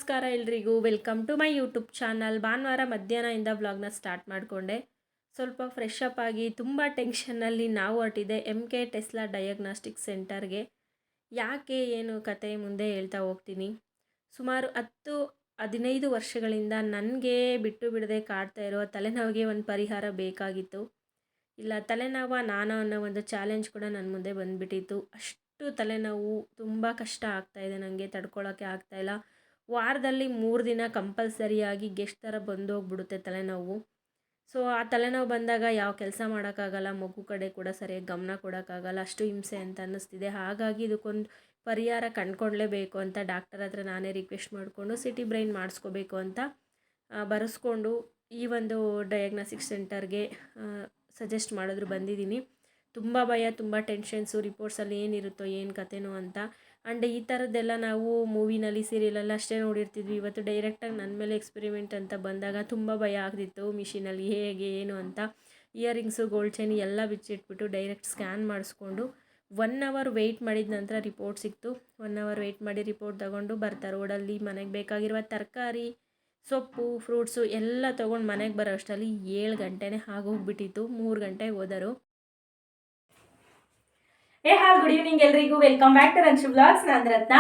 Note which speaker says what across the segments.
Speaker 1: ನಮಸ್ಕಾರ ಎಲ್ರಿಗೂ welcome to my YouTube channel. ಭಾನುವಾರ ಮಧ್ಯಾಹ್ನದಿಂದ ವ್ಲಾಗ್ನ ಸ್ಟಾರ್ಟ್ ಮಾಡಿಕೊಂಡೆ. ಸ್ವಲ್ಪ ಫ್ರೆಶ್ ಅಪ್ ಆಗಿ ತುಂಬ ಟೆನ್ಷನ್ನಲ್ಲಿ ನಾವು ಹೊರಟಿದೆ MK ಟೆಸ್ಲಾ ಡಯಾಗ್ನಾಸ್ಟಿಕ್ ಸೆಂಟರ್ಗೆ. ಯಾಕೆ ಏನು ಕತೆ ಮುಂದೆ ಹೇಳ್ತಾ ಹೋಗ್ತೀನಿ. ಸುಮಾರು 10-15 ವರ್ಷಗಳಿಂದ ನನಗೆ ಬಿಟ್ಟು ಬಿಡದೆ ಕಾಡ್ತಾ ಇರೋ ತಲೆನೋವಿಗೆ ಒಂದು ಪರಿಹಾರ ಬೇಕಾಗಿತ್ತು. ಇಲ್ಲ ತಲೆನೋವ ನಾನು ಅನ್ನೋ ಒಂದು ಚಾಲೆಂಜ್ ಕೂಡ ನನ್ನ ಮುಂದೆ ಬಂದುಬಿಟ್ಟಿತ್ತು. ಅಷ್ಟು ತಲೆನೋವು ತುಂಬ ಕಷ್ಟ ಆಗ್ತಾಯಿದೆ, ನನಗೆ ತಡ್ಕೊಳ್ಳೋಕ್ಕೆ ಆಗ್ತಾಯಿಲ್ಲ. ವಾರದಲ್ಲಿ 3 ದಿನ ಕಂಪಲ್ಸರಿಯಾಗಿ ಗೆಸ್ಟ್ ಥರ ಬಂದೋಗ್ಬಿಡುತ್ತೆ ತಲೆನೋವು. ಸೊ ಆ ತಲೆನೋವು ಬಂದಾಗ ಯಾವ ಕೆಲಸ ಮಾಡೋಕ್ಕಾಗಲ್ಲ, ಮಗು ಕಡೆ ಕೂಡ ಸರಿಯಾಗಿ ಗಮನ ಕೊಡೋಕ್ಕಾಗಲ್ಲ, ಅಷ್ಟು ಹಿಂಸೆ ಅಂತ ಅನ್ನಿಸ್ತಿದೆ. ಹಾಗಾಗಿ ಇದಕ್ಕೊಂದು ಪರಿಹಾರ ಕಂಡುಕೊಳ್ಳಲೇಬೇಕು ಅಂತ ಡಾಕ್ಟರ್ ಹತ್ರ ನಾನೇ ರಿಕ್ವೆಸ್ಟ್ ಮಾಡಿಕೊಂಡು ಸಿಟಿ ಬ್ರೈನ್ ಮಾಡಿಸ್ಕೋಬೇಕು ಅಂತ ಬರೆಸ್ಕೊಂಡು ಈ ಒಂದು ಡಯಾಗ್ನಾಸ್ಟಿಕ್ ಸೆಂಟರ್ಗೆ ಸಜೆಸ್ಟ್ ಮಾಡಿದ್ರು ಬಂದಿದ್ದೀನಿ. ತುಂಬ ಭಯ, ತುಂಬ ಟೆನ್ಷನ್ಸು, ರಿಪೋರ್ಟ್ಸಲ್ಲಿ ಏನಿರುತ್ತೋ ಏನು ಕತೆನೋ ಅಂತ. ಆ್ಯಂಡ್ ಈ ಥರದ್ದೆಲ್ಲ ನಾವು ಮೂವಿನಲ್ಲಿ ಸೀರಿಯಲಲ್ಲಿ ಅಷ್ಟೇ ನೋಡಿರ್ತಿದ್ವಿ. ಇವತ್ತು ಡೈರೆಕ್ಟಾಗಿ ನನ್ನ ಮೇಲೆ ಎಕ್ಸ್ಪೆರಿಮೆಂಟ್ ಅಂತ ಬಂದಾಗ ತುಂಬ ಭಯ ಆಗ್ತಿತ್ತು. ಮಿಷಿನಲ್ಲಿ ಹೇಗೆ ಏನು ಅಂತ. ಇಯರಿಂಗ್ಸು, ಗೋಲ್ಡ್ ಚೈನ್ ಎಲ್ಲ ಬಿಚ್ಚಿಟ್ಬಿಟ್ಟು ಡೈರೆಕ್ಟ್ ಸ್ಕ್ಯಾನ್ ಮಾಡಿಸ್ಕೊಂಡು 1 ಅವರ್ ವೆಯ್ಟ್ ಮಾಡಿದ ನಂತರ ರಿಪೋರ್ಟ್ ಸಿಕ್ತು. 1 ಅವರ್ ವೆಯ್ಟ್ ಮಾಡಿ ರಿಪೋರ್ಟ್ ತಗೊಂಡು ಬರ್ತಾರೆ. ರೋಡಲ್ಲಿ ಮನೆಗೆ ಬೇಕಾಗಿರುವ ತರಕಾರಿ, ಸೊಪ್ಪು, ಫ್ರೂಟ್ಸು ಎಲ್ಲ ತೊಗೊಂಡು ಮನೆಗೆ ಬರೋ ಅಷ್ಟರಲ್ಲಿ 7 ಗಂಟೆನೇ ಆಗೋಗ್ಬಿಟ್ಟಿತ್ತು. 3 ಗಂಟೆಗೆ ಹೋದರು. ಗುಡ್ ಈವ್ನಿಂಗ್ ಎಲ್ರಿಗೂ, ವೆಲ್ಕಮ್ ಬ್ಯಾಕ್ ಟು ರನ್ಶು ಬ್ಲಾಗ್ಸ್. ನಾನು ರತ್ನ.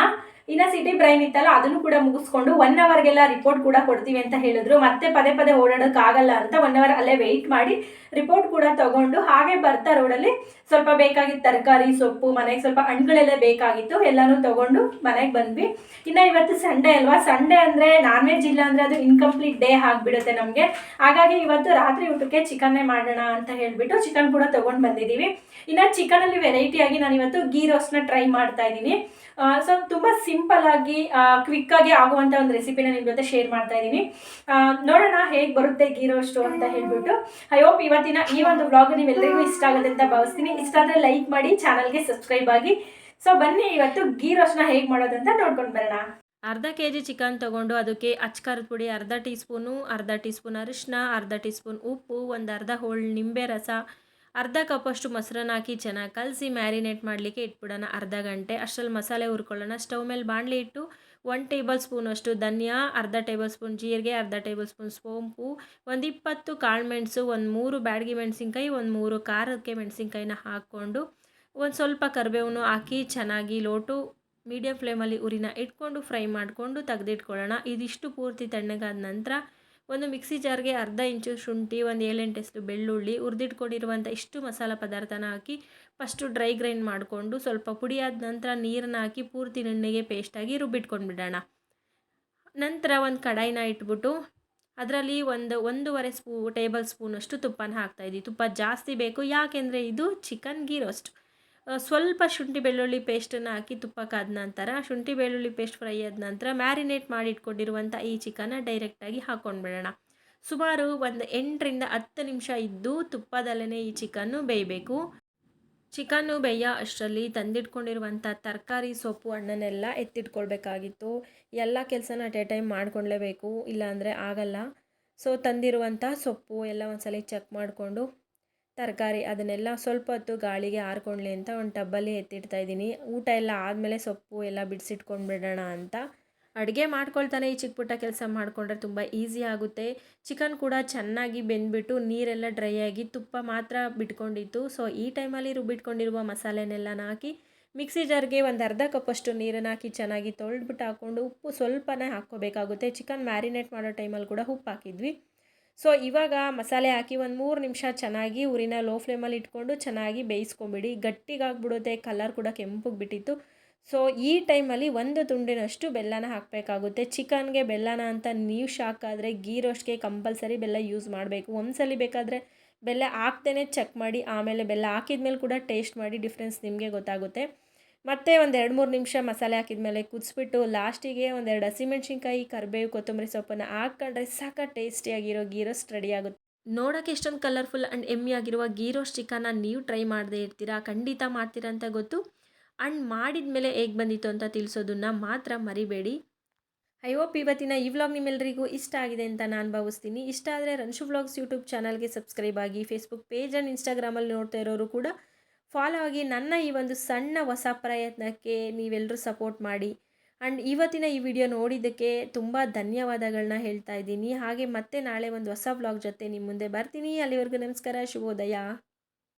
Speaker 1: ಇನ್ನು ಸಿಟಿ ಬ್ರೈನ್ ಇತ್ತಲ್ಲ, ಅದನ್ನು ಕೂಡ ಮುಗಿಸ್ಕೊಂಡು 1 ಅವರ್ಗೆಲ್ಲ ರಿಪೋರ್ಟ್ ಕೂಡ ಕೊಡ್ತೀವಿ ಅಂತ ಹೇಳಿದ್ರು. ಮತ್ತೆ ಪದೇ ಪದೇ ಓಡಾಡೋಕ್ಕಾಗಲ್ಲ ಅಂತ 1 ಅವರ್ ಅಲ್ಲೇ ವೆಯ್ಟ್ ಮಾಡಿ ರಿಪೋರ್ಟ್ ಕೂಡ ತೊಗೊಂಡು ಹಾಗೆ ಬರ್ತಾ ರೋಡಲ್ಲಿ ಸ್ವಲ್ಪ ಬೇಕಾಗಿತ್ತು ತರಕಾರಿ, ಸೊಪ್ಪು, ಮನೆಗೆ ಸ್ವಲ್ಪ ಹಣ್ಣುಗಳೆಲ್ಲ ಬೇಕಾಗಿತ್ತು, ಎಲ್ಲನೂ ತೊಗೊಂಡು ಮನೆಗೆ ಬಂದ್ವಿ. ಇನ್ನು ಇವತ್ತು ಸಂಡೇ ಅಲ್ವಾ, ಸಂಡೇ ಅಂದರೆ ನಾನ್ ವೆಜ್ ಇಲ್ಲ ಅಂದರೆ ಅದು ಇನ್ಕಂಪ್ಲೀಟ್ ಡೇ ಆಗಿಬಿಡುತ್ತೆ ನಮಗೆ. ಹಾಗಾಗಿ ಇವತ್ತು ರಾತ್ರಿ ಊಟಕ್ಕೆ ಚಿಕನ್ನೇ ಮಾಡೋಣ ಅಂತ ಹೇಳಿಬಿಟ್ಟು ಚಿಕನ್ ಕೂಡ ತೊಗೊಂಡು ಬಂದಿದ್ದೀವಿ. ಇನ್ನು ಚಿಕನಲ್ಲಿ ವೆರೈಟಿಯಾಗಿ ನಾನು ಇವತ್ತು ಗೀ ರೋಸ್ಟ್ನ ಟ್ರೈ ಮಾಡ್ತಾ ಇದ್ದೀನಿ. ಸೊ ತುಂಬ ಸಿಂಪಲ್ಲಾಗಿ ಕ್ವಿಕ್ಕಾಗಿ ಆಗುವಂಥ ಒಂದು ರೆಸಿಪಿನ ನಿಮ್ಮ ಜೊತೆ ಶೇರ್ ಮಾಡ್ತಾ ಇದ್ದೀನಿ. ನೋಡೋಣ ಹೇಗೆ ಬರುತ್ತೆ ಗೀ ರೋಸ್ಟು ಅಂತ ಹೇಳ್ಬಿಟ್ಟು. ಐ ಹೋಪ್ ಇವತ್ತಿನ ಈ ಒಂದು ವ್ಲಾಗ್ ನೀವೆಲ್ಲರಿಗೂ ಇಷ್ಟ ಆಗುತ್ತೆ ಅಂತ ಭಾವಿಸ್ತೀನಿ. ಇಷ್ಟ ಆದರೆ ಲೈಕ್ ಮಾಡಿ, ಚಾನಲ್ಗೆ ಸಬ್ಸ್ಕ್ರೈಬ್ ಆಗಿ. ಸೊ ಬನ್ನಿ ಇವತ್ತು ಗೀ ರೋಸ್ಟ್ನ ಹೇಗೆ ಮಾಡೋದು ಅಂತ ನೋಡ್ಕೊಂಡು ಬರೋಣ. ಅರ್ಧ kg ಚಿಕನ್ ತೊಗೊಂಡು ಅದಕ್ಕೆ ಅಚ್ಕಾರದ ಪುಡಿ ಅರ್ಧ ಟೀ ಸ್ಪೂನ್ ಅರಿಶಿನ, ಅರ್ಧ ಟೀ ಸ್ಪೂನ್ ಉಪ್ಪು, ಒಂದು ಅರ್ಧ ಹೋಳು ನಿಂಬೆ ರಸ, ಅರ್ಧ ಕಪ್ಪಷ್ಟು ಮೊಸರನ್ನ ಹಾಕಿ ಚೆನ್ನಾಗಿ ಕಲಸಿ ಮ್ಯಾರಿನೇಟ್ ಮಾಡಲಿಕ್ಕೆ ಇಟ್ಬಿಡೋಣ ಅರ್ಧ ಗಂಟೆ. ಅಷ್ಟರಲ್ಲಿ ಮಸಾಲೆ ಹುರ್ಕೊಳ್ಳೋಣ. ಸ್ಟವ್ ಮೇಲೆ ಬಾಣಲಿ ಇಟ್ಟು 1 ಟೇಬಲ್ ಸ್ಪೂನಷ್ಟು ಧನಿಯಾ, ಅರ್ಧ ಟೇಬಲ್ ಸ್ಪೂನ್ ಜೀರಿಗೆ, ಅರ್ಧ ಟೇಬಲ್ ಸ್ಪೂನ್ ಸೋಂಪು, ಒಂದು 20 ಕಾಳುಮೆಣಸು, ಒಂದು 3 ಬ್ಯಾಡಗಿ ಮೆಣಸಿನ್ಕಾಯಿ, ಒಂದು 3 ಖಾರಕ್ಕೆ ಮೆಣಸಿನ್ಕಾಯಿನ ಹಾಕ್ಕೊಂಡು ಒಂದು ಸ್ವಲ್ಪ ಕರಿಬೇವನ್ನು ಹಾಕಿ ಚೆನ್ನಾಗಿ ಲೋ ಟು ಮೀಡಿಯಮ್ ಫ್ಲೇಮಲ್ಲಿ ಉರಿನ ಇಟ್ಕೊಂಡು ಫ್ರೈ ಮಾಡಿಕೊಂಡು ತೆಗೆದಿಟ್ಕೊಳ್ಳೋಣ. ಇದಿಷ್ಟು ಪೂರ್ತಿ ತಣ್ಣಗಾದ ನಂತರ ಒಂದು ಮಿಕ್ಸಿ ಜಾರ್ಗೆ ಅರ್ಧ ಇಂಚು ಶುಂಠಿ, ಒಂದು 7-8 ಎಸಳು ಬೆಳ್ಳುಳ್ಳಿ, ಹುರಿದಿಟ್ಕೊಂಡಿರುವಂಥ ಇಷ್ಟು ಮಸಾಲ ಪದಾರ್ಥನ ಹಾಕಿ ಫಸ್ಟು ಡ್ರೈ ಗ್ರೈಂಡ್ ಮಾಡಿಕೊಂಡು ಸ್ವಲ್ಪ ಪುಡಿ ಆದ ನಂತರ ನೀರನ್ನ ಹಾಕಿ ಪೂರ್ತಿ ನುಣ್ಣಗೆ ಪೇಸ್ಟಾಗಿ ರುಬ್ಬಿಟ್ಕೊಂಡ್ಬಿಡೋಣ. ನಂತರ ಒಂದು ಕಡಾಯಿನ ಇಟ್ಬಿಟ್ಟು ಅದರಲ್ಲಿ ಒಂದೂವರೆ ಟೇಬಲ್ ಸ್ಪೂನಷ್ಟು ತುಪ್ಪನ ಹಾಕ್ತಾಯಿದ್ವಿ. ತುಪ್ಪ ಜಾಸ್ತಿ ಬೇಕು, ಯಾಕೆಂದರೆ ಇದು ಚಿಕನ್ ಗೀ ರೋಸ್ಟ್. ಸ್ವಲ್ಪ ಶುಂಠಿ ಬೆಳ್ಳುಳ್ಳಿ ಪೇಸ್ಟನ್ನು ಹಾಕಿ ತುಪ್ಪಕ್ಕಾದ ನಂತರ ಶುಂಠಿ ಬೆಳ್ಳುಳ್ಳಿ ಪೇಸ್ಟ್ ಫ್ರೈ ಆದ ನಂತರ ಮ್ಯಾರಿನೇಟ್ ಮಾಡಿ ಇಟ್ಕೊಂಡಿರುವಂಥ ಈ ಚಿಕನ್ನ ಡೈರೆಕ್ಟಾಗಿ ಹಾಕ್ಕೊಂಡ್ಬಿಡೋಣ. ಸುಮಾರು ಒಂದು 8-10 ನಿಮಿಷ ಇದ್ದು ತುಪ್ಪದಲ್ಲೇ ಈ ಚಿಕನ್ನು ಬೇಯಬೇಕು. ಚಿಕನ್ನು ಬೇಯೋ ಅಷ್ಟರಲ್ಲಿ ತಂದಿಟ್ಕೊಂಡಿರುವಂಥ ತರಕಾರಿ, ಸೊಪ್ಪು, ಹಣ್ಣನ್ನೆಲ್ಲ ಎತ್ತಿಟ್ಕೊಳ್ಬೇಕಾಗಿತ್ತು. ಎಲ್ಲ ಕೆಲಸನ ಅಟ್ ಎ ಟೈಮ್ ಮಾಡ್ಕೊಳ್ಳೇಬೇಕು, ಇಲ್ಲಾಂದರೆ ಆಗಲ್ಲ. ಸೊ ತಂದಿರುವಂಥ ಸೊಪ್ಪು ಎಲ್ಲ ಒಂದ್ಸಲ ಚೆಕ್ ಮಾಡಿಕೊಂಡು ತರಕಾರಿ ಅದನ್ನೆಲ್ಲ ಸ್ವಲ್ಪ ಹೊತ್ತು ಗಾಳಿಗೆ ಆರ್ಕೊಳ್ಳಿ ಅಂತ ಒಂದು ಟಬ್ಬಲ್ಲಿ ಎತ್ತಿಡ್ತಾ ಇದ್ದೀನಿ. ಊಟ ಎಲ್ಲ ಆದಮೇಲೆ ಸೊಪ್ಪು ಎಲ್ಲ ಬಿಡಿಸಿಟ್ಕೊಂಡ್ಬಿಡೋಣ ಅಂತ. ಅಡುಗೆ ಮಾಡ್ಕೊಳ್ತಾನೆ ಈ ಚಿಕ್ಕ ಪುಟ್ಟ ಕೆಲಸ ಮಾಡಿಕೊಂಡ್ರೆ ತುಂಬ ಈಸಿ ಆಗುತ್ತೆ. ಚಿಕನ್ ಕೂಡ ಚೆನ್ನಾಗಿ ಬೆಂದ್ಬಿಟ್ಟು ನೀರೆಲ್ಲ ಡ್ರೈ ಆಗಿ ತುಪ್ಪ ಮಾತ್ರ ಬಿಟ್ಕೊಂಡಿತ್ತು. ಸೊ ಈ ಟೈಮಲ್ಲಿ ರುಬ್ಬಿಟ್ಕೊಂಡಿರುವ ಮಸಾಲೆನೆಲ್ಲ ಹಾಕಿ ಮಿಕ್ಸಿ ಜಾರ್ಗೆ ಒಂದು ಅರ್ಧ ಕಪ್ಪಷ್ಟು ನೀರನ್ನು ಹಾಕಿ ಚೆನ್ನಾಗಿ ತೊಳೆದ್ಬಿಟ್ಟು ಹಾಕ್ಕೊಂಡು ಉಪ್ಪು ಸ್ವಲ್ಪನೇ ಹಾಕ್ಕೋಬೇಕಾಗುತ್ತೆ. ಚಿಕನ್ ಮ್ಯಾರಿನೇಟ್ ಮಾಡೋ ಟೈಮಲ್ಲಿ ಕೂಡ ಉಪ್ಪು ಹಾಕಿದ್ವಿ. ಸೊ ಇವಾಗ ಮಸಾಲೆ ಹಾಕಿ ಒಂದು 3 ನಿಮಿಷ ಚೆನ್ನಾಗಿ ಉರಿನ ಲೋ ಫ್ಲೇಮಲ್ಲಿ ಇಟ್ಕೊಂಡು ಚೆನ್ನಾಗಿ ಬೇಯಿಸ್ಕೊಂಬಿಡಿ. ಗಟ್ಟಿಗಾಗ್ಬಿಡುತ್ತೆ, ಕಲರ್ ಕೂಡ ಕೆಂಪಗೆ ಬಿಟ್ಟಿತ್ತು. ಸೊ ಈ ಟೈಮಲ್ಲಿ 1 ತುಂಡಿನಷ್ಟು ಬೆಲ್ಲನ ಹಾಕಬೇಕಾಗುತ್ತೆ. ಚಿಕನ್ಗೆ ಬೆಲ್ಲನ ಅಂತ ನೀವು ಶಾಕ್ ಆದರೆ ಗೀ ರೋಸ್ಟ್ಗೆ ಕಂಪಲ್ಸರಿ ಬೆಲ್ಲ ಯೂಸ್ ಮಾಡಬೇಕು. ಒಂದ್ಸಲಿ ಬೇಕಾದರೆ ಬೆಲ್ಲ ಹಾಕ್ದೇ ಚೆಕ್ ಮಾಡಿ, ಆಮೇಲೆ ಬೆಲ್ಲ ಹಾಕಿದ ಮೇಲೆ ಕೂಡ ಟೇಸ್ಟ್ ಮಾಡಿ, ಡಿಫ್ರೆನ್ಸ್ ನಿಮಗೆ ಗೊತ್ತಾಗುತ್ತೆ. ಮತ್ತು ಒಂದು 2-3 ನಿಮಿಷ ಮಸಾಲೆ ಹಾಕಿದ್ಮೇಲೆ ಕುದಿಸ್ಬಿಟ್ಟು ಲಾಸ್ಟಿಗೆ 1-2 ಹಸಿಮೆಣ್ಸಿನ್ಕಾಯಿ, ಕರಿಬೇವು, ಕೊತ್ತಂಬರಿ ಸೊಪ್ಪನ್ನು ಹಾಕ್ಕೊಂಡ್ರೆ ಸಾಕ ಟೇಸ್ಟಿಯಾಗಿರೋ ಗೀ ರೋಸ್ಟ್ ರೆಡಿ ಆಗುತ್ತೆ. ನೋಡೋಕ್ಕೆ ಎಷ್ಟೊಂದು ಕಲರ್ಫುಲ್ ಆ್ಯಂಡ್ ಎಮ್ಮಿ ಆಗಿರುವ ಗೀ ರೋಸ್ಟ್ ಚಿಕನ್ನ ನೀವು ಟ್ರೈ ಮಾಡದೇ ಇರ್ತೀರಾ, ಖಂಡಿತ ಮಾಡ್ತೀರಾ ಅಂತ ಗೊತ್ತು. ಆ್ಯಂಡ್ ಮಾಡಿದ ಮೇಲೆ ಹೇಗೆ ಬಂದಿತ್ತು ಅಂತ ತಿಳಿಸೋದನ್ನು ಮಾತ್ರ ಮರಿಬೇಡಿ. ಐ ಹೋಪ್ ಇವತ್ತಿನ ಈ ವ್ಲಾಗ್ ನಿಮ್ಮೆಲ್ಲರಿಗೂ ಇಷ್ಟ ಆಗಿದೆ ಅಂತ ನಾನು ಭಾವಿಸ್ತೀನಿ. ಇಷ್ಟ ಆದರೆ ರನ್ಶು ವ್ಲಾಗ್ಸ್ ಯೂಟ್ಯೂಬ್ ಚಾನಲ್ಗೆ ಸಬ್ಸ್ಕ್ರೈಬ್ ಆಗಿ, ಫೇಸ್ಬುಕ್ ಪೇಜ್ ಆ್ಯಂಡ್ ಇನ್ಸ್ಟಾಗ್ರಾಮಲ್ಲಿ ನೋಡ್ತಾ ಇರೋರು ಕೂಡ ಫಾಲೋ ಆಗಿ ನನ್ನ ಈ ಒಂದು ಸಣ್ಣ ಹೊಸ ಪ್ರಯತ್ನಕ್ಕೆ ನೀವೆಲ್ಲರೂ ಸಪೋರ್ಟ್ ಮಾಡಿ.
Speaker 2: ಆ್ಯಂಡ್ ಇವತ್ತಿನ ಈ ವಿಡಿಯೋ ನೋಡಿದ್ದಕ್ಕೆ ತುಂಬ ಧನ್ಯವಾದಗಳನ್ನ ಹೇಳ್ತಾ ಇದ್ದೀನಿ. ಹಾಗೆ ಮತ್ತೆ ನಾಳೆ ಒಂದು ಹೊಸ ವ್ಲಾಗ್ ಜೊತೆ ನಿಮ್ಮ ಮುಂದೆ ಬರ್ತೀನಿ. ಅಲ್ಲಿವರೆಗೂ ನಮಸ್ಕಾರ, ಶುಭೋದಯ.